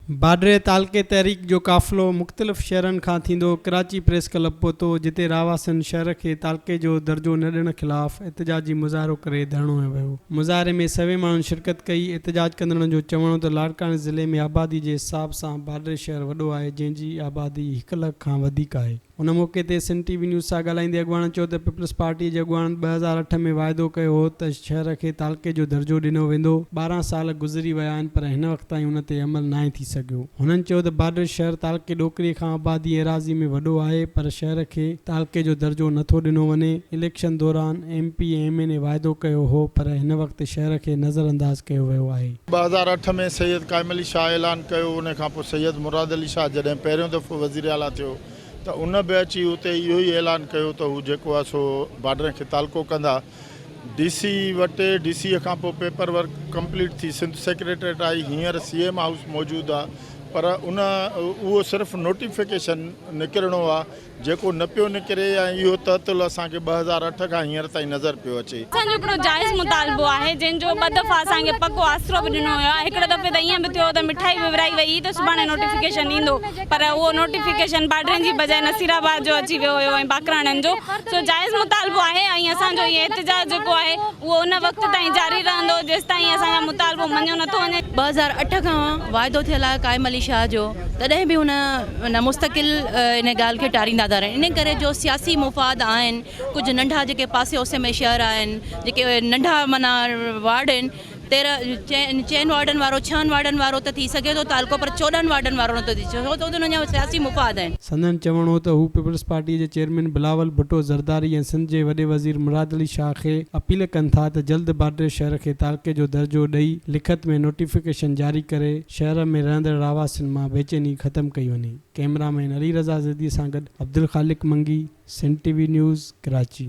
बाडरे तालके तहरीक जो काफ़िलो मुख़्तलिफ़ शहरनि खां थींदो कराची प्रेस क्लब पहुतो, जिते रावासन शहर खे तालके जो दर्जो न ॾियण ख़िलाफ़ एहतजाजी मुज़ाहिरो करे धरणो वियो। मुज़ाहिरे में सवे माण्हुनि शिरकत कई। एहतजाज कंदड़नि जो चवणो त लाड़काने ज़िले में आबादी जे हिसाब सां बाडरे शहर वॾो आहे, जंहिंजी आबादी 1 लख खां वधीक आहे। उन मौक़े ते सन टीवी न्यूज़ सां ॻाल्हाईंदे अॻवाणनि चयो त पीपल्स पार्टी जे अॻवाननि 2008 में वाइदो कयो हो त शहर खे तालके जो दर्जो ॾिनो वेंदो। 12 साल गुज़री विया आहिनि, पर हिन वक़्त ताईं उन ते अमल नाहे थी सघियो। हुननि चयो त बाडर शहर तालके ॾोकिरी खां आबादी एराज़ी में वॾो आहे, पर शहर खे तालके जो दर्जो नथो ॾिनो वञे। इलेक्शन दौरान MP ऐं MN वाइदो कयो हो, पर हिन वक़्त शहर खे नज़रअंदाज कयो वियो आहे। 2008 में सैयद काइम अली शाह ऐलान कयो, उन खां पोइ सैयद मुराद अली शाह जॾहिं पहिरियों दफ़ो वज़ीर आला थियो त उन बि अची उते इहो ई ऐलान कयो त हू जेको आहे सो बाडर खे तालको कंदा। DC वटि DC खां पोइ पेपर वर्क कंप्लीट थी सिंध सेक्रेटरेट आई, हींअर CM हाउस मौजूदु आहे, पर उहो सिर्फ़ु नोटिफिकेशन निकिरणो आहे, जेको न पियो निकिरे ऐं इहो तहतुल असांखे 2008 खां हींअर ताईं नज़र पियो अचे। असांजो हिकिड़ो जाइज़ मुतालबो आहे, जंहिंजो 2 दफ़ा असांखे पको आसरो बि ॾिनो वियो आहे। हिकिड़े दफ़े त ईअं बि थियो त मिठाई बि विराई वई त सुभाणे नोटिफिकेशन ईंदो, पर उहो नोटिफिकेशन बाडरनि जी बजाए नसीराबाद जो अची वियो हुयो ऐं बाकराणनि जो। सो जाइज़ मुतालबो आहे ऐं असांजो इहो एहतजाज जेको आहे उहो उन वक़्त ताईं जारी रहंदो जेसिताईं असांजो मुतालबो मञियो नथो वञे। 2008 खां वाइदो थियल आहे काइम अली शाह जो, तॾहिं बि हुन मुस्तक़िल इन ॻाल्हि खे टारींदा था रहनि। इन करे जो सियासी मुफ़ाद आहिनि, कुझु नंढा जेके पासे ओसे में शहर आहिनि, जेके नंढा माना वार्ड आहिनि, 4 वार्डनि वारो 6 वार्डनि वारो त थी सघे थो तालको, पर 14 वार्डनि वारो नथो थी सघे, छो त हुनजा सियासी मुफ़ाद आहिनि। संदन चवणो त हू पीपल्स पार्टी जे चेयरमैन बिलावल भुट्टो ज़रदारी ऐं सिंध जे वॾे वज़ीर मुराद अली शाह खे अपील कनि था त जल्द बाडर शहर खे तालके जो दर्जो ॾेई लिखत में नोटिफिकेशन जारी करे शहर में रहंदड़ रावासिन मां बेचैनी ख़त्म कई वञे। कैमरामैन अली रज़ा ज़ैदी सां गॾु अब्दुल ख़ालिक मंगी, सन TV न्यूज़, कराची।